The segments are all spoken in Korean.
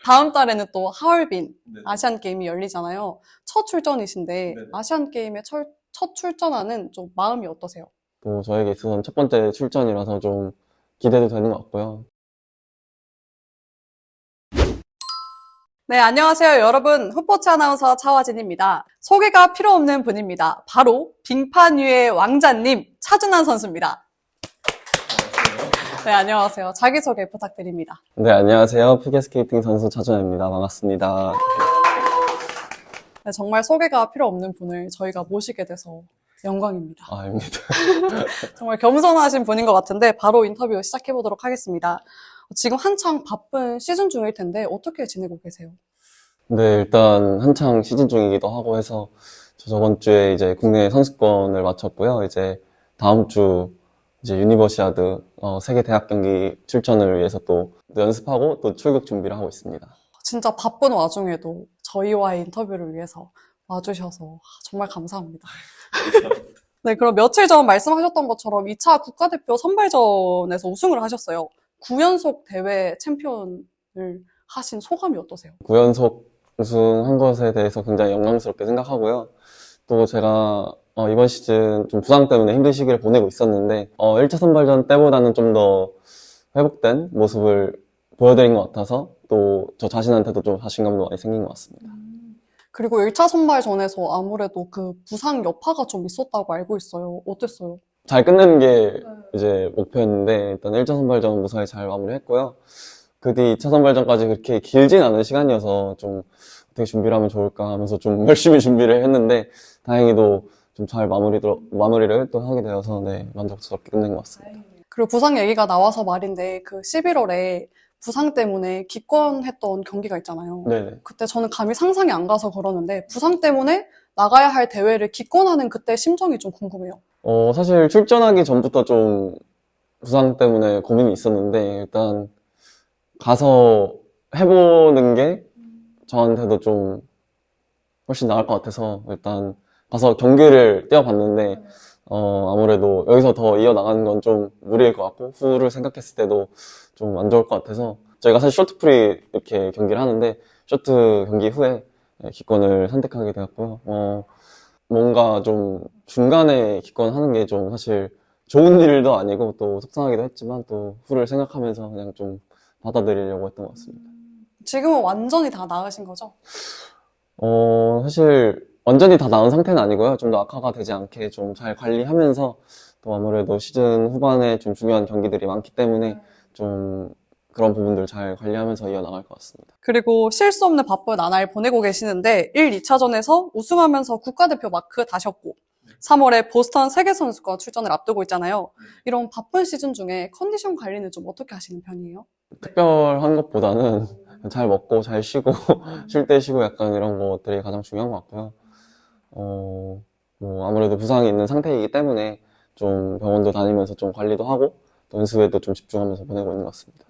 다음 달에는 또 하얼빈 네네. 아시안 게임이 열리잖아요. 첫 출전이신데 네네. 아시안 게임에 첫 출전하는 좀 마음이 어떠세요? 또 저에게 있어서는 첫 번째 출전이라서 좀 기대도 되는 것 같고요. 네, 안녕하세요. 여러분. 후포츠 아나운서 차화진입니다. 소개가 필요 없는 분입니다. 바로 빙판 위의 왕자님 차준환 선수입니다. 네, 안녕하세요. 자기소개 부탁드립니다. 네, 안녕하세요. 피겨스케이팅 선수 차준환입니다. 반갑습니다. 네, 정말 소개가 필요 없는 분을 저희가 모시게 돼서 영광입니다. 아닙니다. 정말 겸손하신 분인 것 같은데 바로 인터뷰 시작해보도록 하겠습니다. 지금 한창 바쁜 시즌 중일 텐데 어떻게 지내고 계세요? 네, 일단 한창 시즌 중이기도 하고 해서 저번 주에 이제 국내 선수권을 마쳤고요. 이제 다음 주 이제 유니버시아드 세계 대학 경기 출전을 위해서 또 연습하고 또 출국 준비를 하고 있습니다. 진짜 바쁜 와중에도 저희와의 인터뷰를 위해서 와주셔서 정말 감사합니다. 네, 그럼 며칠 전 말씀하셨던 것처럼 2차 국가대표 선발전에서 우승을 하셨어요. 9연속 대회 챔피언을 하신 소감이 어떠세요? 9연속 우승한 것에 대해서 굉장히 영광스럽게 생각하고요. 또 제가 이번 시즌 좀 부상 때문에 힘든 시기를 보내고 있었는데 1차 선발전 때보다는 좀 더 회복된 모습을 보여드린 것 같아서 또 저 자신한테도 좀 자신감도 많이 생긴 것 같습니다. 그리고 1차 선발전에서 아무래도 그 부상 여파가 좀 있었다고 알고 있어요. 어땠어요? 잘 끝내는 게 이제 목표였는데 일단 1차 선발전 무사히 잘 마무리했고요. 그 뒤 2차 선발전까지 그렇게 길진 않은 시간이어서 좀 어떻게 준비를 하면 좋을까 하면서 좀 열심히 준비를 했는데 다행히도 좀 잘 마무리를 또 하게 되어서 네, 만족스럽게 끝낸 것 같습니다. 그리고 부상 얘기가 나와서 말인데 그 11월에 부상 때문에 기권했던 경기가 있잖아요. 네네. 그때 저는 감히 상상이 안 가서 그러는데 부상 때문에 나가야 할 대회를 기권하는 그때 심정이 좀 궁금해요. 사실 출전하기 전부터 좀 부상 때문에 고민이 있었는데 일단 가서 해보는 게 저한테도 좀 훨씬 나을 것 같아서 일단 가서 경기를 뛰어봤는데 아무래도 여기서 더 이어나가는 건 좀 무리일 것 같고 후를 생각했을 때도 좀 안 좋을 것 같아서 저희가 사실 쇼트프리 이렇게 경기를 하는데 쇼트 경기 후에 기권을 선택하게 되었고요. 뭔가 좀 중간에 기권하는 게 좀 사실 좋은 일도 아니고 또 속상하기도 했지만 또 후를 생각하면서 그냥 좀 받아들이려고 했던 것 같습니다. 지금은 완전히 다 나으신 거죠? 사실 완전히 다 나은 상태는 아니고요. 좀 더 악화가 되지 않게 좀 잘 관리하면서 또 아무래도 시즌 후반에 좀 중요한 경기들이 많기 때문에 좀 그런 부분들 잘 관리하면서 이어나갈 것 같습니다. 그리고 실수 없는 바쁜 나날 보내고 계시는데 1, 2차전에서 우승하면서 국가대표 마크 다셨고 3월에 보스턴 세계선수권 출전을 앞두고 있잖아요. 이런 바쁜 시즌 중에 컨디션 관리는 좀 어떻게 하시는 편이에요? 특별한 것보다는 잘 먹고 잘 쉬고 쉴 때 쉬고 약간 이런 것들이 가장 중요한 것 같고요. 뭐 아무래도 부상이 있는 상태이기 때문에 좀 병원도 다니면서 좀 관리도 하고 또 연습에도 좀 집중하면서 보내고 있는 것 같습니다.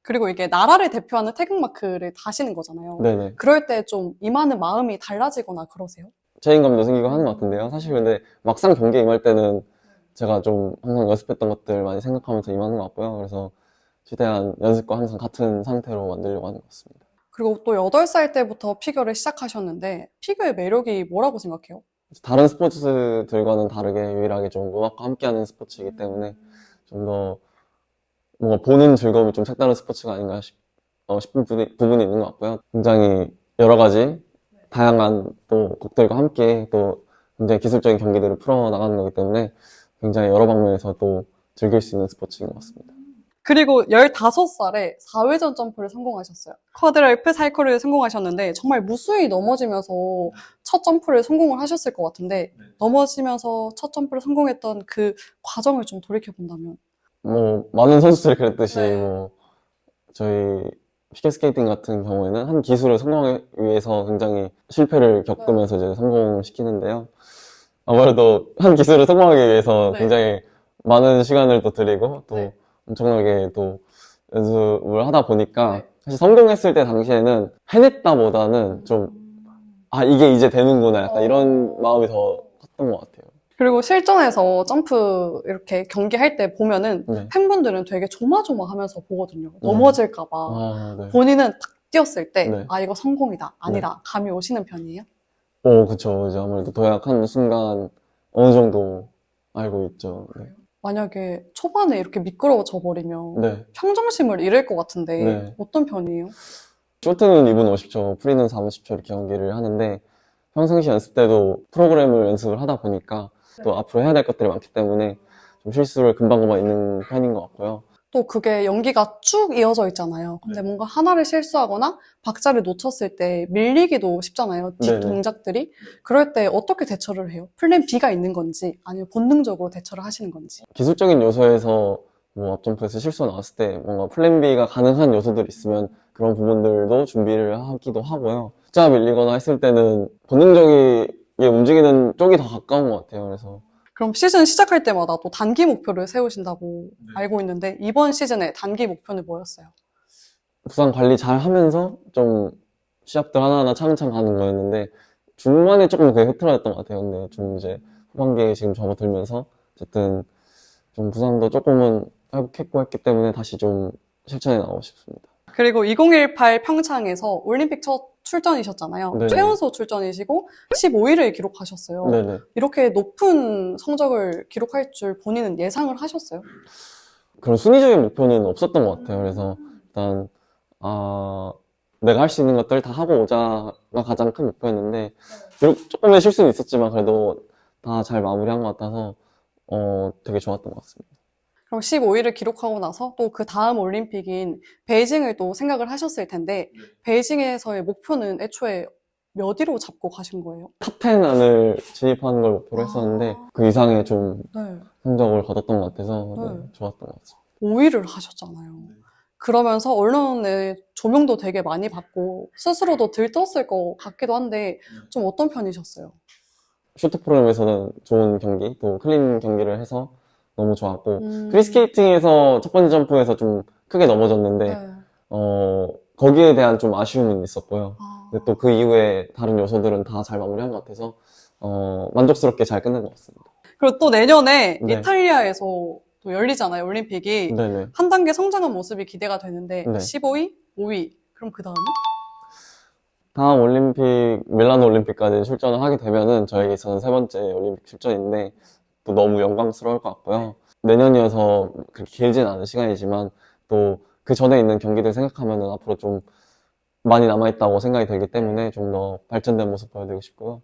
그리고 이게 나라를 대표하는 태극마크를 다시는 거잖아요. 네네. 그럴 때 좀 임하는 마음이 달라지거나 그러세요? 책임감도 생기고 하는 것 같은데요. 사실 근데 막상 경기에 임할 때는 제가 좀 항상 연습했던 것들 많이 생각하면서 임하는 것 같고요. 그래서 최대한 연습과 항상 같은 상태로 만들려고 하는 것 같습니다. 그리고 또 8살 때부터 피겨를 시작하셨는데 피겨의 매력이 뭐라고 생각해요? 다른 스포츠들과는 다르게 유일하게 좀 음악과 함께하는 스포츠이기 때문에 좀 더 뭔가 보는 즐거움이 좀 색다른 스포츠가 아닌가 싶은 부분이 있는 것 같고요. 굉장히 여러 가지 다양한 또 곡들과 함께 또 굉장히 기술적인 경기들을 풀어나가는 거기 때문에 굉장히 여러 방면에서 또 즐길 수 있는 스포츠인 것 같습니다. 그리고 15살에 4회전 점프를 성공하셨어요. 쿼드랄프 사이클을 성공하셨는데 정말 무수히 넘어지면서 첫 점프를 성공을 하셨을 것 같은데 넘어지면서 첫 점프를 성공했던 그 과정을 좀 돌이켜본다면 뭐 많은 선수들이 그랬듯이 뭐 저희 피겨스케이팅 같은 경우에는 한 기술을 성공하기 위해서 굉장히 실패를 겪으면서 이제 성공시키는데요. 아무래도 한 기술을 성공하기 위해서 굉장히 많은 시간을 또 들이고 또 엄청나게 또 연습을 하다 보니까 사실 성공했을 때 당시에는 해냈다보다는 좀 이게 이제 되는구나 약간 이런 마음이 더 컸던 것 같아요. 그리고 실전에서 점프 이렇게 경기할 때 보면은 팬분들은 되게 조마조마하면서 보거든요. 넘어질까봐. 네. 본인은 딱 뛰었을 때, 네. 아, 이거 성공이다. 아니다. 감이 오시는 편이에요? 그쵸. 이제 아무래도 도약하는 순간 어느 정도 알고 있죠. 네. 만약에 초반에 이렇게 미끄러워져 버리면 네. 평정심을 잃을 것 같은데 네. 어떤 편이에요? 쇼트는 2분 50초, 프리는 4분 10초 이렇게 경기를 하는데 평상시 연습 때도 프로그램을 연습을 하다 보니까 또 앞으로 해야 될 것들이 많기 때문에 좀 실수를 금방금방 있는 편인 것 같고요. 또 그게 연기가 쭉 이어져 있잖아요. 근데 뭔가 하나를 실수하거나 박자를 놓쳤을 때 밀리기도 쉽잖아요. 뒷 네네. 동작들이. 그럴 때 어떻게 대처를 해요? 플랜 B가 있는 건지 아니면 본능적으로 대처를 하시는 건지. 기술적인 요소에서 뭐 앞점프에서 실수가 나왔을 때 뭔가 플랜 B가 가능한 요소들이 있으면 그런 부분들도 준비를 하기도 하고요. 숫자 밀리거나 했을 때는 본능적이게 움직이는 쪽이 더 가까운 것 같아요. 그래서 그럼 시즌 시작할 때마다 또 단기 목표를 세우신다고 알고 있는데 이번 시즌의 단기 목표는 뭐였어요? 부상 관리 잘 하면서 좀 시합들 하나하나 차근차근 가는 거였는데 중반에 조금 그게 흐트러졌던 것 같아요. 근데 좀 이제 후반기에 지금 접어들면서 어쨌든 좀 부상도 조금은 회복했고 했기 때문에 다시 좀 실천해 나가고 싶습니다. 그리고 2018 평창에서 올림픽 첫 출전이셨잖아요. 네네. 최연소 출전이시고 15위를 기록하셨어요. 네네. 이렇게 높은 성적을 기록할 줄 본인은 예상을 하셨어요? 그런 순위적인 목표는 없었던 것 같아요. 그래서 일단 내가 할 수 있는 것들 다 하고 오자가 가장 큰 목표였는데 비록 조금의 실수는 있었지만 그래도 다 잘 마무리한 것 같아서 되게 좋았던 것 같습니다. 그럼 15위를 기록하고 나서 또 그 다음 올림픽인 베이징을 또 생각을 하셨을 텐데 베이징에서의 목표는 애초에 몇 위로 잡고 가신 거예요? 탑10 안을 진입하는 걸 목표로 했었는데 그 이상의 좀 네. 성적을 거뒀던 것 같아서 네, 네. 좋았던 것 같습니다. 5위를 하셨잖아요. 그러면서 언론의 조명도 되게 많이 받고 스스로도 들떴을 것 같기도 한데 좀 어떤 편이셨어요? 쇼트 프로그램에서는 좋은 경기, 또 클린 경기를 해서 너무 좋았고 음. 프리스케이팅에서 첫 번째 점프에서 좀 크게 넘어졌는데 네. 거기에 대한 좀 아쉬움은 있었고요. 아. 근데 또 그 이후에 다른 요소들은 다 잘 마무리한 것 같아서 만족스럽게 잘 끝낸 것 같습니다. 그리고 또 내년에 네. 이탈리아에서 또 열리잖아요, 올림픽이. 네네. 한 단계 성장한 모습이 기대가 되는데 네. 15위, 5위. 그럼 그 다음은? 다음 올림픽, 밀라노 올림픽까지 출전을 하게 되면은 저에게 있어서는 세 번째 올림픽 출전인데 또 너무 영광스러울 것 같고요. 내년이어서 그렇게 길진 않은 시간이지만 또 그 전에 있는 경기들 생각하면은 앞으로 좀 많이 남아있다고 생각이 들기 때문에 좀 더 발전된 모습 보여드리고 싶고요.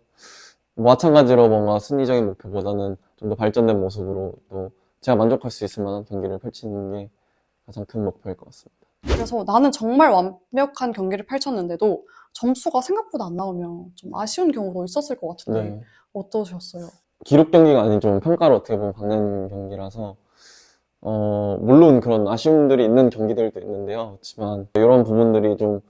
마찬가지로 뭔가 순위적인 목표보다는 좀 더 발전된 모습으로 또 제가 만족할 수 있을 만한 경기를 펼치는 게 가장 큰 목표일 것 같습니다. 그래서 나는 정말 완벽한 경기를 펼쳤는데도 점수가 생각보다 안 나오면 좀 아쉬운 경우도 있었을 것 같은데 네. 어떠셨어요? 기록 경기가 아닌 좀 평가를 어떻게 보면 받는 경기라서 물론 그런 아쉬움들이 있는 경기들도 있는데요. 그렇지만 이런 부분들이 좀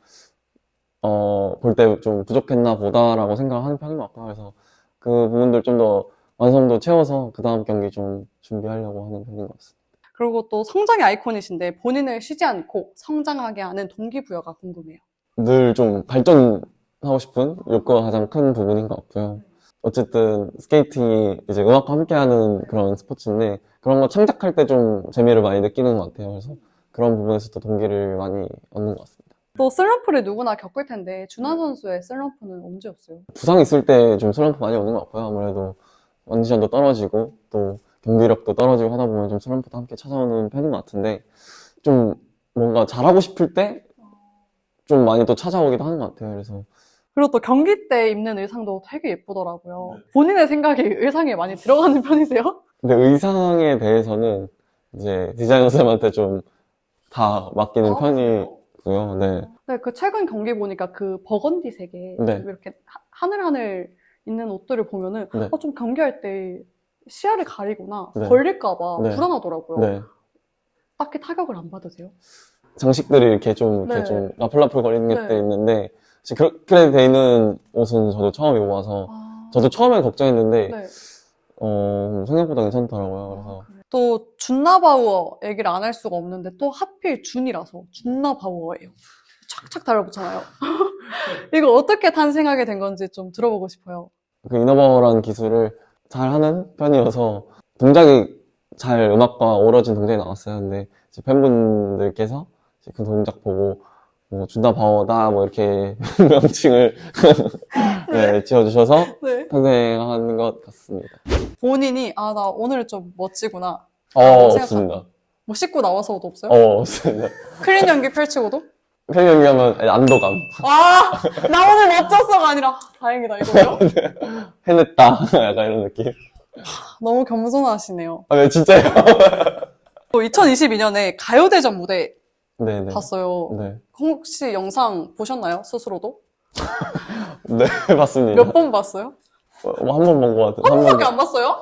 볼 때 좀 부족했나 보다라고 생각을 하는 편인 것 같고요. 그래서 그 부분들 좀 더 완성도 채워서 그 다음 경기 좀 준비하려고 하는 편인 것 같습니다. 그리고 또 성장의 아이콘이신데 본인을 쉬지 않고 성장하게 하는 동기부여가 궁금해요. 늘 좀 발전하고 싶은 욕구가 가장 큰 부분인 것 같고요. 어쨌든 스케이팅이 이제 음악과 함께하는 그런 스포츠인데 그런 거 창작할 때 좀 재미를 많이 느끼는 것 같아요. 그래서 그런 부분에서도 동기를 많이 얻는 것 같습니다. 또 슬럼프를 누구나 겪을 텐데 준하 선수의 슬럼프는 언제였어요? 부상 있을 때 좀 슬럼프 많이 오는 것 같고요. 아무래도 컨디션도 떨어지고 또 경기력도 떨어지고 하다 보면 좀 슬럼프도 함께 찾아오는 편인 것 같은데 좀 뭔가 잘하고 싶을 때 좀 많이 또 찾아오기도 하는 것 같아요. 그래서 그리고 또 경기 때 입는 의상도 되게 예쁘더라고요. 본인의 생각이 의상에 많이 들어가는 편이세요? 근데 의상에 대해서는 이제 디자이너 쌤한테 좀 다 맡기는 편이고요. 네. 네, 그 최근 경기 보니까 그 버건디색에 네. 좀 이렇게 하늘하늘 있는 옷들을 보면은 네. 좀 경기할 때 시야를 가리거나 네. 걸릴까봐 네. 불안하더라고요. 네. 딱히 타격을 안 받으세요? 장식들이 이렇게 좀 네. 라플라플 거리는 네. 것들이 있는데 그렇게 돼 있는 옷은 저도 처음 입어봐서 저도 처음엔 걱정했는데 네. 생각보다 괜찮더라고요. 그래서 또 준나바우어 얘기를 안 할 수가 없는데 또 하필 준이라서 준나바우어예요. 착착 달라붙잖아요. 이거 어떻게 탄생하게 된 건지 좀 들어보고 싶어요. 그 이너버라는 기술을 잘 하는 편이어서 동작이 잘 음악과 어우러진 동작이 나왔어요. 근데 이제 팬분들께서 이제 그 동작 보고 뭐 준다 바오다 뭐 이렇게 명칭을 네, 지어주셔서 네. 탄생한 것 같습니다. 본인이, 아, 나 오늘 좀 멋지구나. 라고 없습니다. 뭐 씻고 나와서도 없어요? 없습니다. 클린 연기 펼치고도? 팬 연기하면 안도감. 아, 나 오늘 멋졌어가 아니라, 다행이다, 이거요? 해냈다. 약간 이런 느낌. 너무 겸손하시네요. 네, 진짜요? 2022년에 가요대전 무대 네네. 봤어요. 네. 혹시 영상 보셨나요? 스스로도? 네, 봤습니다. 몇 번 봤어요? 한 번 본 것 같아요. 한 번밖에 안 봤어요?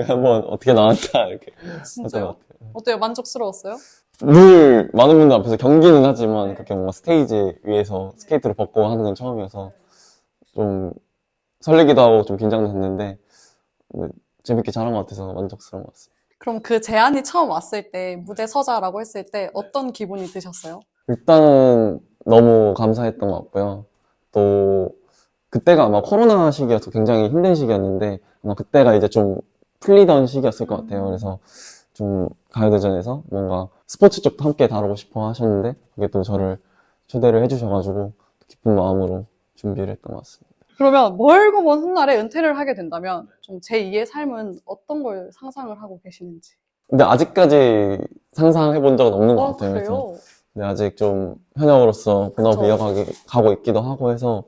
한번 어떻게 나왔다, 이렇게. 했던 것 진짜요? 같아요. 어때요? 만족스러웠어요? 늘 많은 분들 앞에서 경기는 하지만 그렇게 뭔가 스테이지 위에서 스케이트를 벗고 하는 건 처음이어서 좀 설레기도 하고 좀 긴장도 됐는데 재밌게 잘한 것 같아서 만족스러운 것 같습니다. 그럼 그 제안이 처음 왔을 때, 무대 서자라고 했을 때 어떤 기분이 드셨어요? 일단은 너무 감사했던 것 같고요. 또 그때가 아마 코로나 시기여서 굉장히 힘든 시기였는데 아마 그때가 이제 좀 풀리던 시기였을 것 같아요. 그래서 좀 가요대전에서 뭔가 스포츠 쪽도 함께 다루고 싶어 하셨는데 그게 또 저를 초대를 해주셔가지고 기쁜 마음으로 준비를 했던 것 같습니다. 그러면 멀고 먼 훗날에 은퇴를 하게 된다면 좀 제2의 삶은 어떤 걸 상상을 하고 계시는지. 근데 아직까지 상상해 본 적은 없는 것 아, 같아요. 그래서 그래요? 근데 아직 좀 현역으로서 본업을 그쵸. 이어가고 있기도 하고 해서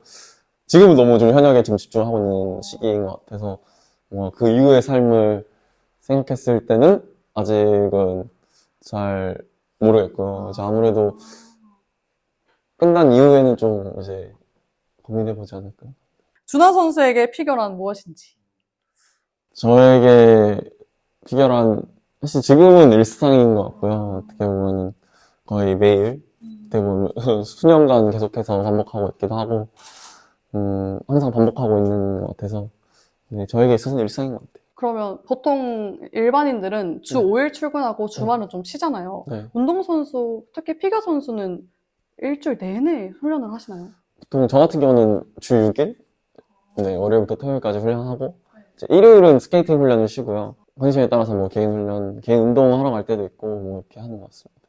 지금은 너무 좀 현역에 좀 집중하고 있는 시기인 것 같아서 뭔가 그 이후의 삶을 생각했을 때는 아직은 잘 모르겠고요. 이제 아무래도 끝난 이후에는 좀 이제 고민해보지 않을까요? 준하 선수에게 피겨란 무엇인지. 저에게 피겨란 사실 지금은 일상인 것 같고요. 어떻게 보면 거의 매일 어떻게 보면 수년간 계속해서 반복하고 있기도 하고 항상 반복하고 있는 것 같아서 네, 저에게 있어서는 일상인 것 같아요. 그러면 보통 일반인들은 주 네. 5일 출근하고 주말은 좀 쉬잖아요. 네. 운동선수, 특히 피겨 선수는 일주일 내내 훈련을 하시나요? 보통 저 같은 경우는 주 6일? 네, 월요일부터 토요일까지 훈련하고 이제 일요일은 스케이팅 훈련을 쉬고요. 컨디션에 따라서 뭐 개인 훈련, 개인 운동하러 갈 때도 있고 뭐 이렇게 하는 것 같습니다.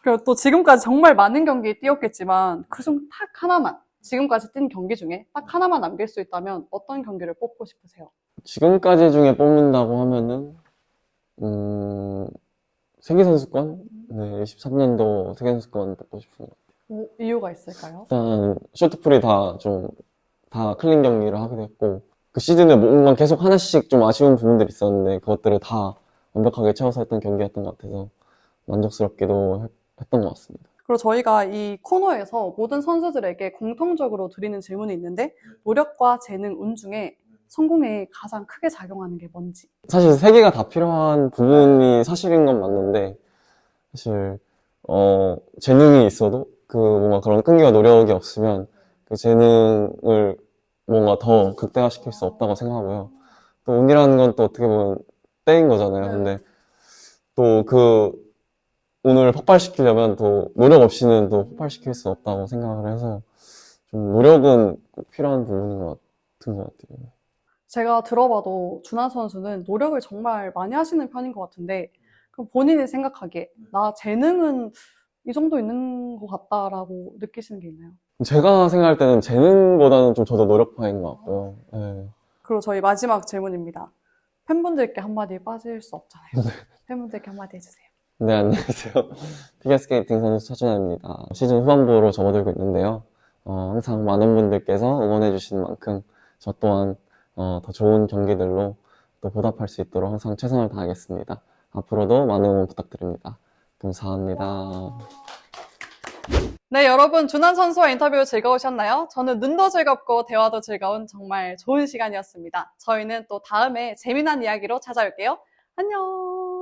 그리고 또 지금까지 정말 많은 경기 뛰었겠지만 그중 딱 하나만, 지금까지 뛴 경기 중에 딱 하나만 남길 수 있다면 어떤 경기를 뽑고 싶으세요? 지금까지 중에 뽑는다고 하면은 세계선수권? 네, 23년도 세계선수권 뽑고 싶습니다. 뭐 이유가 있을까요? 일단 쇼트풀이 다 클린 경기를 하게 됐고 그 시즌에 뭔가 계속 하나씩 좀 아쉬운 부분들이 있었는데 그것들을 다 완벽하게 채워서 했던 경기였던 것 같아서 만족스럽게도 했던 것 같습니다. 그리고 저희가 이 코너에서 모든 선수들에게 공통적으로 드리는 질문이 있는데 노력과 재능, 운 중에 성공에 가장 크게 작용하는 게 뭔지. 사실 세 개가 다 필요한 부분이 사실인 건 맞는데 사실 재능이 있어도 그 뭔가 그런 끈기와 노력이 없으면 그 재능을 뭔가 더 극대화시킬 수 없다고 생각하고요. 또 운이라는 건 또 어떻게 보면 때인 거잖아요. 근데 또 그 운을 폭발시키려면 또 노력 없이는 또 폭발시킬 수 없다고 생각을 해서 좀 노력은 꼭 필요한 부분인 것 같은 것 같아요. 제가 들어봐도 준하 선수는 노력을 정말 많이 하시는 편인 것 같은데 그럼 본인이 생각하기에 나 재능은 이 정도 있는 것 같다라고 느끼시는 게 있나요? 제가 생각할 때는 재능보다는 좀 저도 노력파인 것 같고요. 네. 그리고 저희 마지막 질문입니다. 팬분들께 한마디 빠질 수 없잖아요. 팬분들께 한마디 해주세요. 네, 안녕하세요. 피겨스케이팅 선수 차준하입니다. 시즌 후반부로 접어들고 있는데요. 항상 많은 분들께서 응원해주시는 만큼 저 또한 더 좋은 경기들로 또 보답할 수 있도록 항상 최선을 다하겠습니다. 앞으로도 많은 응원 부탁드립니다. 감사합니다. 네, 여러분 준하 선수와 인터뷰 즐거우셨나요? 저는 눈도 즐겁고 대화도 즐거운 정말 좋은 시간이었습니다. 저희는 또 다음에 재미난 이야기로 찾아올게요. 안녕!